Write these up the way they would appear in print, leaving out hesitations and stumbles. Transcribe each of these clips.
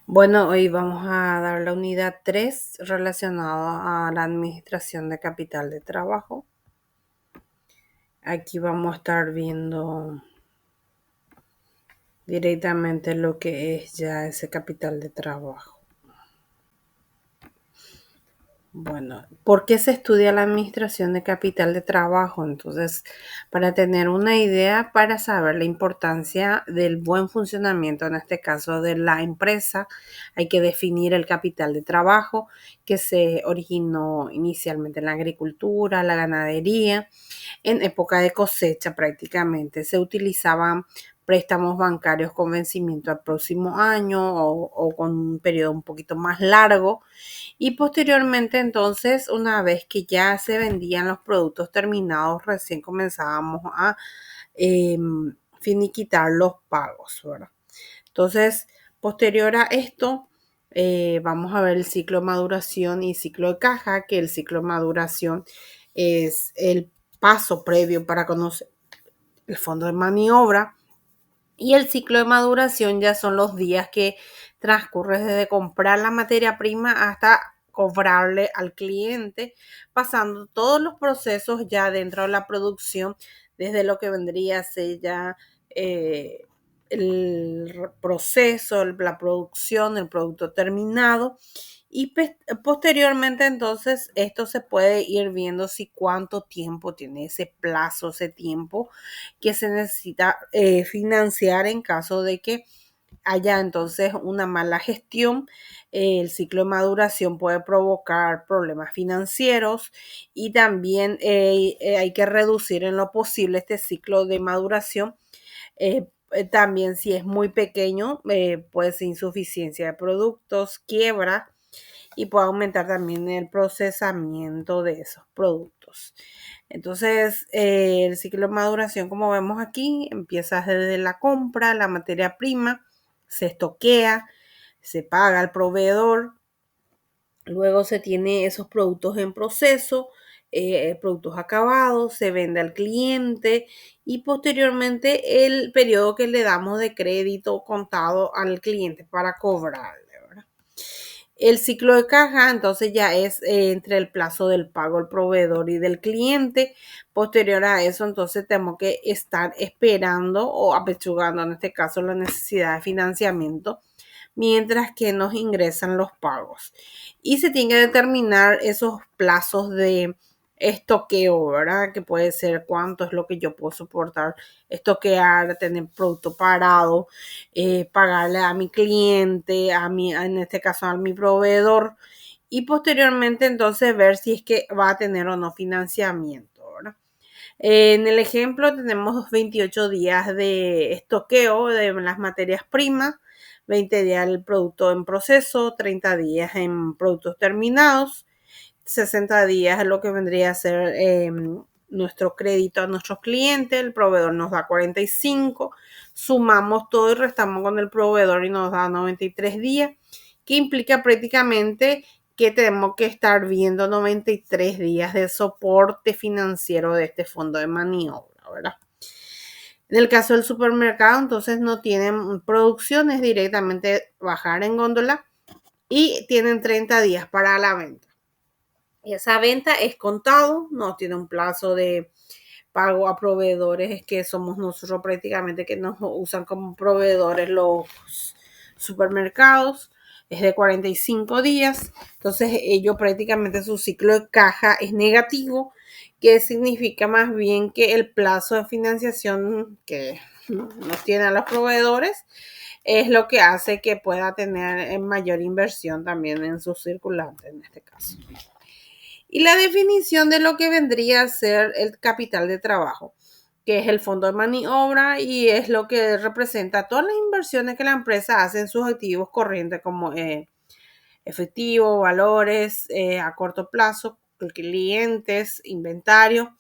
Bueno, hoy vamos a dar la unidad 3 relacionada a la administración de capital de trabajo. Aquí vamos a estar viendo directamente lo que es ya ese capital de trabajo. Bueno, ¿por qué se estudia la administración de capital de trabajo? Entonces, para tener una idea, para saber la importancia del buen funcionamiento, en este caso de la empresa, hay que definir el capital de trabajo que se originó inicialmente en la agricultura, la ganadería. En época de cosecha prácticamente se utilizaban préstamos bancarios con vencimiento al próximo año o con un periodo un poquito más largo, y posteriormente entonces, una vez que ya se vendían los productos terminados, recién comenzábamos a eh, finiquitar los pagos, ¿verdad? Entonces, posterior a esto, vamos a ver el ciclo de maduración y ciclo de caja, que el ciclo de maduración es el paso previo para conocer el fondo de maniobra, y el ciclo de maduración ya son los días que transcurre desde comprar la materia prima hasta cobrarle al cliente, pasando todos los procesos ya dentro de la producción, desde lo que vendría a ser ya el proceso, la producción, el producto terminado. Y posteriormente entonces esto se puede ir viendo si cuánto tiempo tiene ese plazo, ese tiempo que se necesita financiar en caso de que haya entonces una mala gestión. El ciclo de maduración puede provocar problemas financieros, y también hay que reducir en lo posible este ciclo de maduración. También si es muy pequeño, puede ser insuficiencia de productos, quiebra, y puede aumentar también el procesamiento de esos productos. Entonces, el ciclo de maduración, como vemos aquí, empieza desde la compra, la materia prima, se estoquea, se paga al proveedor, luego se tiene esos productos en proceso, productos acabados, se vende al cliente, y posteriormente el periodo que le damos de crédito contado al cliente para cobrar. El ciclo de caja entonces ya es entre el plazo del pago al proveedor y del cliente. Posterior a eso, entonces tenemos que estar esperando o apechugando, en este caso, la necesidad de financiamiento mientras que nos ingresan los pagos. Y se tiene que determinar esos plazos de estoqueo, ¿verdad? Que puede ser cuánto es lo que yo puedo soportar estoquear, tener producto parado, pagarle a mi cliente, en este caso a mi proveedor, y posteriormente entonces ver si es que va a tener o no financiamiento, ¿verdad? En el ejemplo tenemos 28 días de estoqueo de las materias primas, 20 días el producto en proceso, 30 días en productos terminados, 60 días es lo que vendría a ser nuestro crédito a nuestros clientes, el proveedor nos da 45, sumamos todo y restamos con el proveedor y nos da 93 días, que implica prácticamente que tenemos que estar viendo 93 días de soporte financiero de este fondo de maniobra, ¿verdad? En el caso del supermercado, entonces no tienen producciones, directamente bajar en góndola, y tienen 30 días para la venta. Y esa venta es contado, no tiene un plazo de pago a proveedores, es que somos nosotros prácticamente que nos usan como proveedores los supermercados, es de 45 días, entonces ellos prácticamente su ciclo de caja es negativo, que significa más bien que el plazo de financiación que nos tienen los proveedores es lo que hace que pueda tener mayor inversión también en su circulante en este caso. Y la definición de lo que vendría a ser el capital de trabajo, que es el fondo de maniobra, y es lo que representa todas las inversiones que la empresa hace en sus activos corrientes como efectivo, valores a corto plazo, clientes, inventario,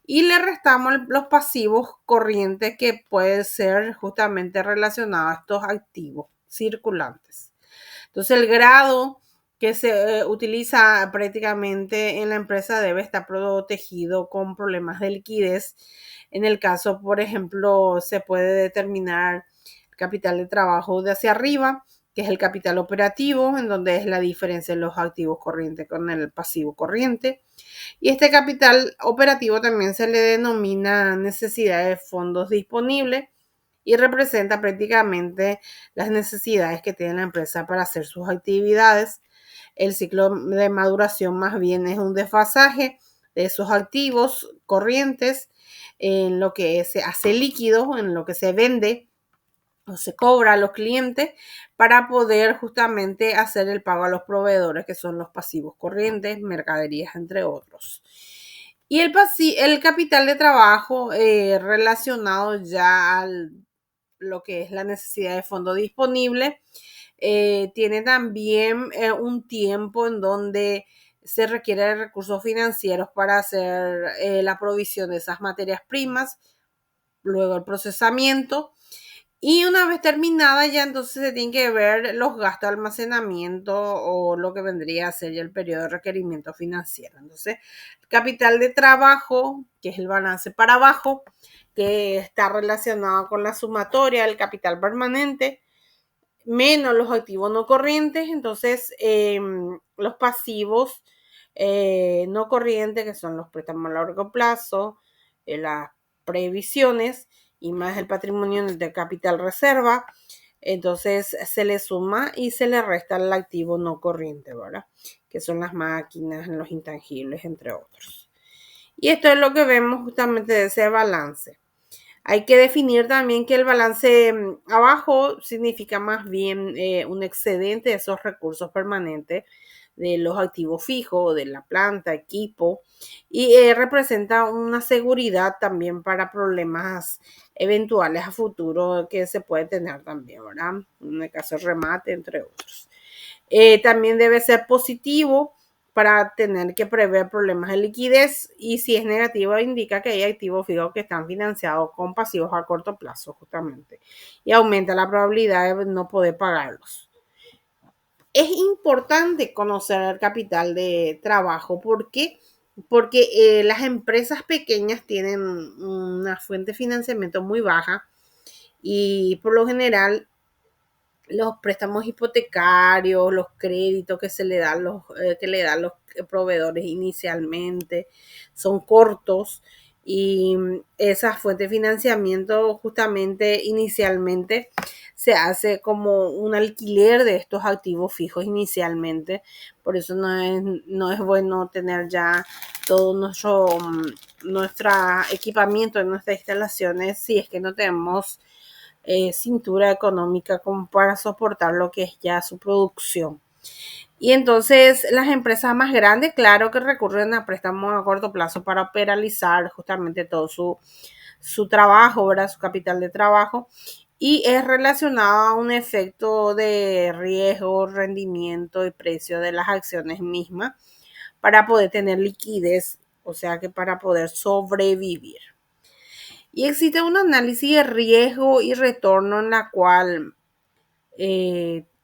y le restamos los pasivos corrientes que pueden ser justamente relacionados a estos activos circulantes. Entonces, el grado que se utiliza prácticamente en la empresa debe estar protegido con problemas de liquidez. En el caso, por ejemplo, se puede determinar el capital de trabajo de hacia arriba, que es el capital operativo, en donde es la diferencia de los activos corrientes con el pasivo corriente. Y este capital operativo también se le denomina necesidad de fondos disponibles y representa prácticamente las necesidades que tiene la empresa para hacer sus actividades. El ciclo de maduración más bien es un desfasaje de esos activos corrientes en lo que se hace líquido, en lo que se vende o se cobra a los clientes para poder justamente hacer el pago a los proveedores, que son los pasivos corrientes, mercaderías, entre otros. Y el capital de trabajo relacionado ya a lo que es la necesidad de fondo disponible, tiene también un tiempo en donde se requiere recursos financieros para hacer la provisión de esas materias primas, luego el procesamiento. Y una vez terminada ya entonces se tienen que ver los gastos de almacenamiento o lo que vendría a ser ya el periodo de requerimiento financiero. Entonces, capital de trabajo, que es el balance para abajo, que está relacionado con la sumatoria del capital permanente, menos los activos no corrientes. Entonces, los pasivos no corrientes, que son los préstamos a largo plazo, las previsiones y más el patrimonio de capital reserva, entonces se le suma y se le resta el activo no corriente, ¿verdad? Que son las máquinas, los intangibles, entre otros. Y esto es lo que vemos justamente de ese balance. Hay que definir también que el balance abajo significa más bien un excedente de esos recursos permanentes de los activos fijos, de la planta, equipo, y representa una seguridad también para problemas eventuales a futuro que se puede tener también, ¿verdad? En el caso de remate, entre otros. También debe ser positivo para tener que prever problemas de liquidez, y si es negativo indica que hay activos fijos que están financiados con pasivos a corto plazo justamente y aumenta la probabilidad de no poder pagarlos. Es importante conocer el capital de trabajo. ¿Por qué? Porque las empresas pequeñas tienen una fuente de financiamiento muy baja y por lo general los préstamos hipotecarios, los créditos que le dan los proveedores inicialmente son cortos, y esa fuente de financiamiento justamente inicialmente se hace como un alquiler de estos activos fijos inicialmente. Por eso no es bueno tener ya todo nuestro equipamiento en nuestras instalaciones si es que no tenemos cintura económica como para soportar lo que es ya su producción. Y entonces las empresas más grandes, claro que recurren a préstamos a corto plazo para operalizar justamente todo su trabajo, ¿verdad? Su capital de trabajo. Y es relacionado a un efecto de riesgo, rendimiento y precio de las acciones mismas para poder tener liquidez, o sea que para poder sobrevivir. Y existe un análisis de riesgo y retorno en la cual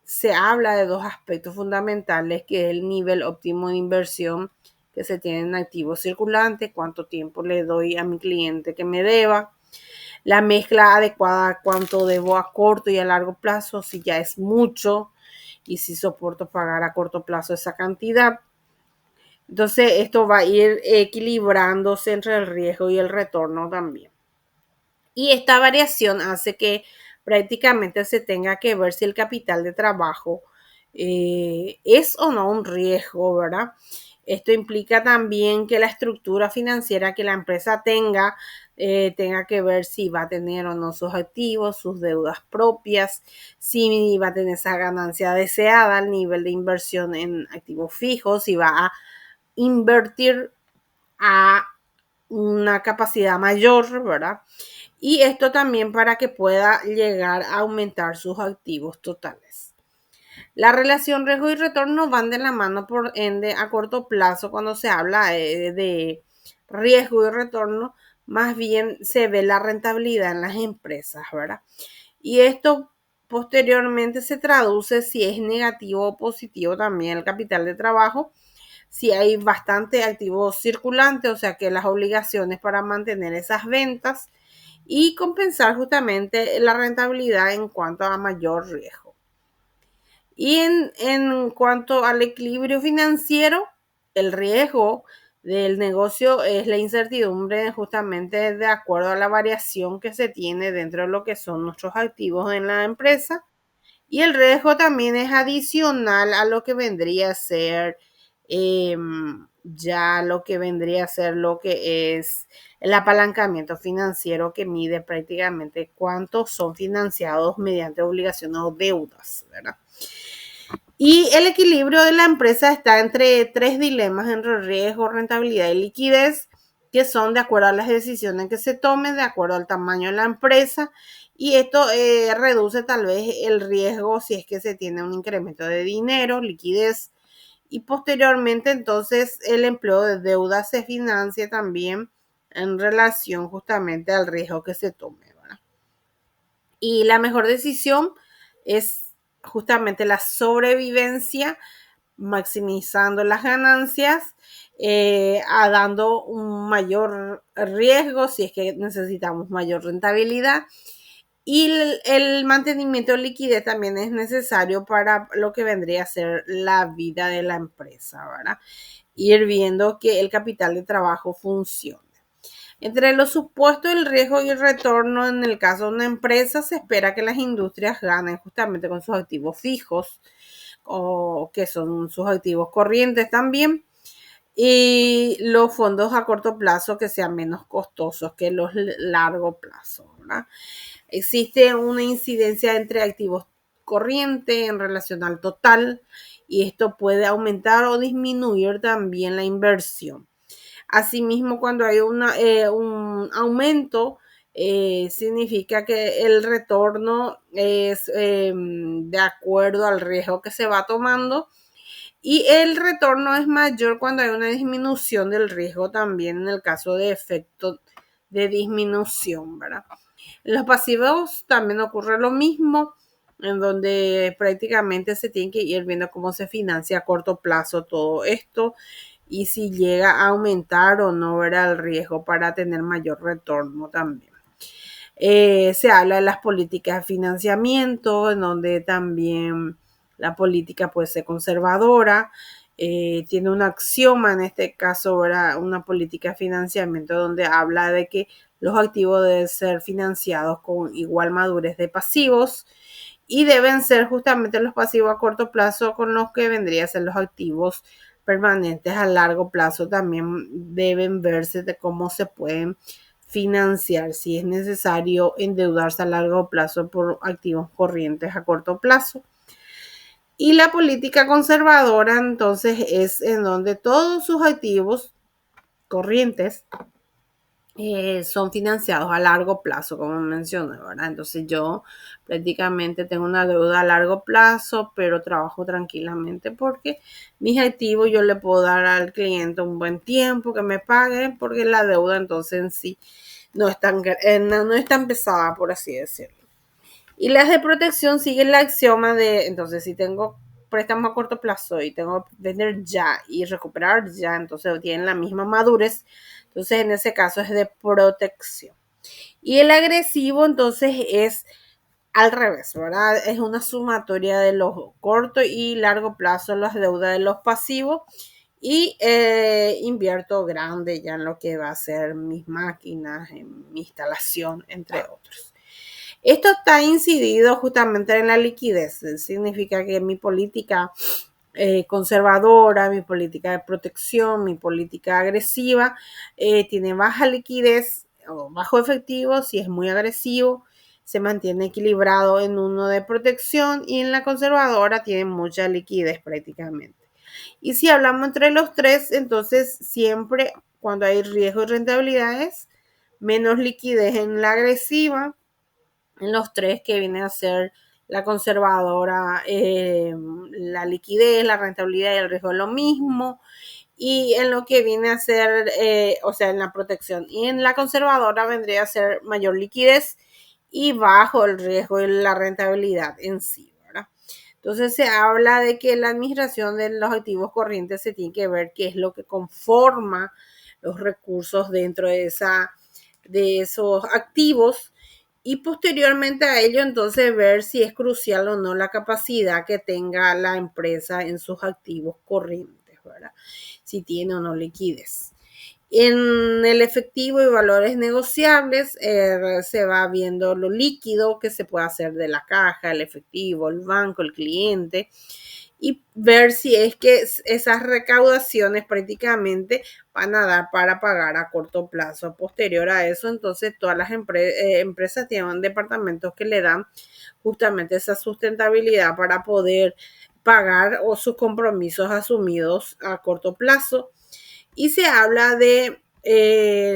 se habla de dos aspectos fundamentales, que es el nivel óptimo de inversión que se tiene en activos circulantes, cuánto tiempo le doy a mi cliente que me deba, la mezcla adecuada, cuánto debo a corto y a largo plazo, si ya es mucho y si soporto pagar a corto plazo esa cantidad. Entonces esto va a ir equilibrándose entre el riesgo y el retorno también. Y esta variación hace que prácticamente se tenga que ver si el capital de trabajo es o no un riesgo, ¿verdad? Esto implica también que la estructura financiera que la empresa tenga que ver si va a tener o no sus activos, sus deudas propias, si va a tener esa ganancia deseada, el nivel de inversión en activos fijos, si va a invertir a una capacidad mayor, ¿verdad? Y esto también para que pueda llegar a aumentar sus activos totales. La relación riesgo y retorno van de la mano, por ende a corto plazo. Cuando se habla de riesgo y retorno, más bien se ve la rentabilidad en las empresas, ¿verdad? Y esto posteriormente se traduce si es negativo o positivo también el capital de trabajo, si hay bastante activos circulantes, o sea que las obligaciones para mantener esas ventas y compensar justamente la rentabilidad en cuanto a mayor riesgo. Y en cuanto al equilibrio financiero, el riesgo del negocio es la incertidumbre justamente de acuerdo a la variación que se tiene dentro de lo que son nuestros activos en la empresa. Y el riesgo también es adicional a lo que vendría a ser ya lo que vendría a ser lo que es el apalancamiento financiero que mide prácticamente cuántos son financiados mediante obligaciones o deudas, ¿verdad? Y el equilibrio de la empresa está entre tres dilemas, entre riesgo, rentabilidad y liquidez, que son de acuerdo a las decisiones que se tomen, de acuerdo al tamaño de la empresa. Y esto reduce tal vez el riesgo si es que se tiene un incremento de dinero, liquidez. Y posteriormente entonces el empleo de deuda se financia también en relación justamente al riesgo que se tome, ¿verdad? Y la mejor decisión es justamente la sobrevivencia, maximizando las ganancias, dando un mayor riesgo si es que necesitamos mayor rentabilidad. Y el mantenimiento de liquidez también es necesario para lo que vendría a ser la vida de la empresa, ¿verdad? Ir viendo que el capital de trabajo funcione. Entre los supuestos, el riesgo y el retorno, en el caso de una empresa, se espera que las industrias ganen justamente con sus activos fijos, o que son sus activos corrientes también, y los fondos a corto plazo que sean menos costosos que los largo plazo, ¿verdad? Existe una incidencia entre activos corrientes en relación al total, y esto puede aumentar o disminuir también la inversión. Asimismo, cuando hay un aumento, significa que el retorno es de acuerdo al riesgo que se va tomando, y el retorno es mayor cuando hay una disminución del riesgo también en el caso de efecto de disminución, ¿verdad? En los pasivos también ocurre lo mismo, en donde prácticamente se tiene que ir viendo cómo se financia a corto plazo todo esto y si llega a aumentar o no verá el riesgo para tener mayor retorno también. Se habla de las políticas de financiamiento, en donde también la política puede ser conservadora. Tiene un axioma, en este caso, ¿verdad? Una política de financiamiento donde habla de que los activos deben ser financiados con igual madurez de pasivos, y deben ser justamente los pasivos a corto plazo con los que vendrían a ser los activos permanentes a largo plazo. También deben verse de cómo se pueden financiar, si es necesario endeudarse a largo plazo por activos corrientes a corto plazo. Y la política conservadora entonces es en donde todos sus activos corrientes son financiados a largo plazo, como mencioné, ¿verdad? Entonces yo prácticamente tengo una deuda a largo plazo, pero trabajo tranquilamente porque mis activos yo le puedo dar al cliente un buen tiempo que me pague, porque la deuda entonces en sí no es tan pesada, por así decirlo. Y las de protección siguen la axioma de, entonces si tengo préstamo a corto plazo y tengo que vender ya y recuperar ya, entonces tienen la misma madurez. Entonces en ese caso es de protección. Y el agresivo entonces es al revés, ¿verdad? Es una sumatoria de los corto y largo plazo, las deudas de los pasivos, y invierto grande ya en lo que va a ser mis máquinas, en mi instalación, entre otros. Esto está incidido justamente en la liquidez. Significa que mi política conservadora, mi política de protección, mi política agresiva, tiene baja liquidez o bajo efectivo. Si es muy agresivo, se mantiene equilibrado en uno de protección, y en la conservadora tiene mucha liquidez prácticamente. Y si hablamos entre los tres, entonces siempre cuando hay riesgo y rentabilidad es menos liquidez en la agresiva, en los tres que viene a ser la conservadora, la liquidez, la rentabilidad y el riesgo es lo mismo. Y en lo que viene a ser, o sea, en la protección y en la conservadora vendría a ser mayor liquidez y bajo el riesgo y la rentabilidad en sí, ¿verdad? Entonces se habla de que la administración de los activos corrientes se tiene que ver qué es lo que conforma los recursos dentro de esos activos, Y posteriormente a ello, entonces, ver si es crucial o no la capacidad que tenga la empresa en sus activos corrientes, ¿verdad? Si tiene o no liquidez. En el efectivo y valores negociables se va viendo lo líquido que se puede hacer de la caja, el efectivo, el banco, el cliente, y ver si es que esas recaudaciones prácticamente van a dar para pagar a corto plazo. Posterior a eso, entonces todas las empresas tienen departamentos que le dan justamente esa sustentabilidad para poder pagar o sus compromisos asumidos a corto plazo. Y se habla de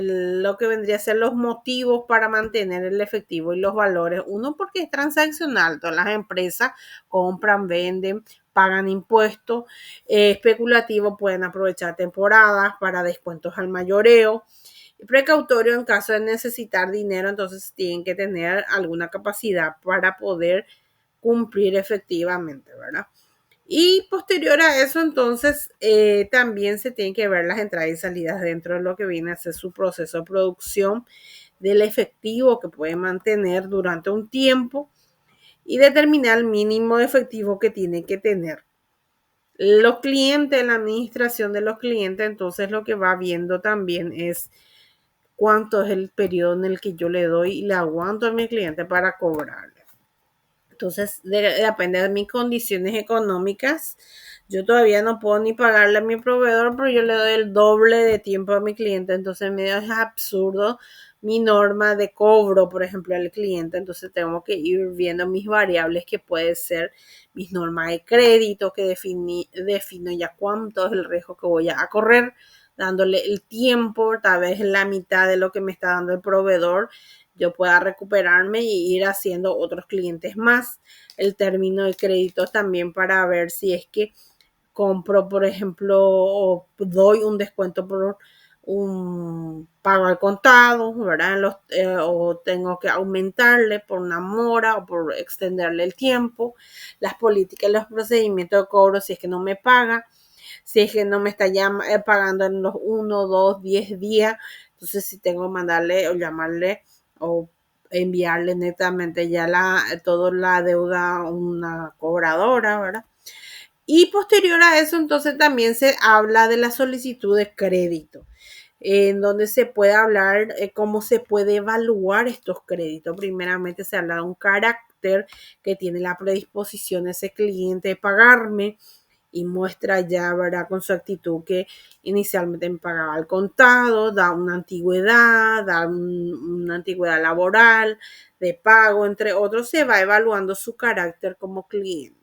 lo que vendría a ser los motivos para mantener el efectivo y los valores. Uno, porque es transaccional, todas las empresas compran, venden, pagan impuestos, especulativo, pueden aprovechar temporadas para descuentos al mayoreo. Precautorio, en caso de necesitar dinero, entonces tienen que tener alguna capacidad para poder cumplir efectivamente, ¿verdad? Y posterior a eso, entonces, también se tienen que ver las entradas y salidas dentro de lo que viene a ser su proceso de producción del efectivo que puede mantener durante un tiempo y determinar el mínimo de efectivo que tiene que tener. Los clientes, la administración de los clientes, entonces lo que va viendo también es cuánto es el periodo en el que yo le doy y le aguanto a mi cliente para cobrarle. Entonces, depende de mis condiciones económicas. Yo todavía no puedo ni pagarle a mi proveedor, pero yo le doy el doble de tiempo a mi cliente. Entonces, medio es absurdo mi norma de cobro, por ejemplo, al cliente. Entonces, tengo que ir viendo mis variables, que puede ser mis normas de crédito, que defino ya cuánto es el riesgo que voy a correr, dándole el tiempo, tal vez la mitad de lo que me está dando el proveedor, yo pueda recuperarme y ir haciendo otros clientes más. El término de crédito también, para ver si es que compro, por ejemplo, o doy un descuento por un pago al contado, ¿verdad? O tengo que aumentarle por una mora o por extenderle el tiempo. Las políticas, los procedimientos de cobro, si es que no me paga, si es que no me está pagando en los 1, 2, 10 días, entonces si tengo que mandarle o llamarle o enviarle netamente ya toda la deuda a una cobradora, ¿verdad? Y posterior a eso, entonces también se habla de la solicitud de crédito, en donde se puede hablar cómo se puede evaluar estos créditos. Primeramente se habla de un carácter que tiene la predisposición de ese cliente de pagarme, y muestra ya, ¿verdad?, con su actitud que inicialmente me pagaba al contado, da una antigüedad, una antigüedad laboral, de pago, entre otros. Se va evaluando su carácter como cliente.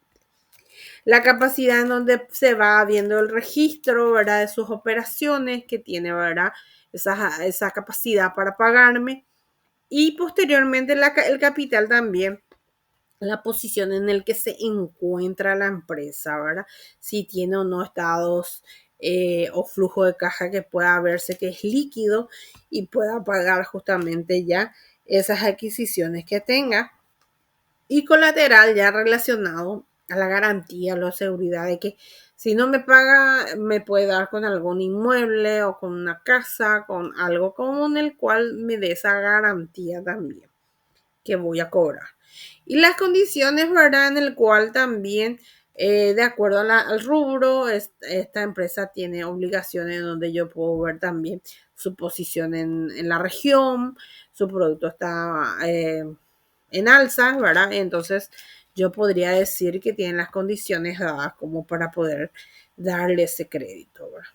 La capacidad, en donde se va viendo el registro, ¿verdad?, de sus operaciones, que tiene, ¿verdad?, esa capacidad para pagarme. Y posteriormente el capital también, la posición en el que se encuentra la empresa, ¿verdad? Si tiene o no estados o flujo de caja que pueda verse que es líquido y pueda pagar justamente ya esas adquisiciones que tenga. Y colateral, ya relacionado a la garantía, la seguridad de que si no me paga, me puede dar con algún inmueble o con una casa, con algo como en el cual me dé esa garantía también que voy a cobrar. Y las condiciones, ¿verdad?, en el cual también, de acuerdo al rubro, esta empresa tiene obligaciones, donde yo puedo ver también su posición en la región, su producto está en alza, ¿verdad? Entonces yo podría decir que tienen las condiciones dadas como para poder darle ese crédito, ¿verdad?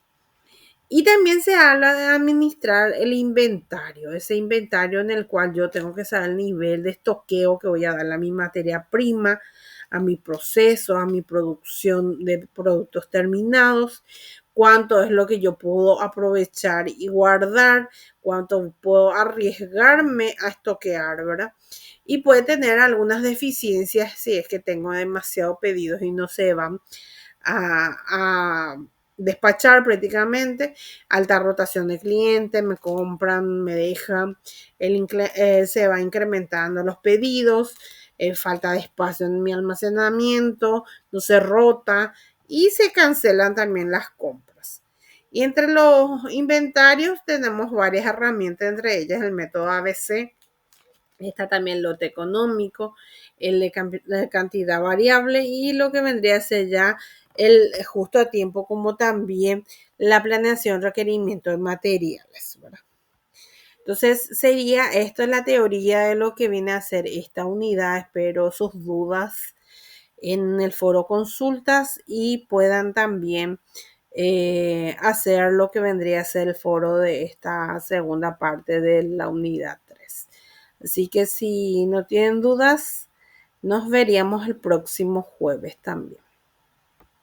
Y también se habla de administrar el inventario, ese inventario en el cual yo tengo que saber el nivel de estoqueo que voy a darle a mi materia prima, a mi proceso, a mi producción de productos terminados, cuánto es lo que yo puedo aprovechar y guardar, cuánto puedo arriesgarme a estoquear, ¿verdad? Y puede tener algunas deficiencias si es que tengo demasiados pedidos y no se van a despachar prácticamente, alta rotación de clientes, me compran, me dejan, se va incrementando los pedidos, falta de espacio en mi almacenamiento, no se rota y se cancelan también las compras. Y entre los inventarios tenemos varias herramientas, entre ellas el método ABC, Está también lote económico, el de cantidad variable y lo que vendría a ser ya el justo a tiempo, como también la planeación, requerimiento de materiales, ¿verdad? Entonces sería, esto es la teoría de lo que viene a ser esta unidad. Espero sus dudas en el foro consultas y puedan también hacer lo que vendría a ser el foro de esta segunda parte de la unidad 3. Así que si no tienen dudas, nos veríamos el próximo jueves también.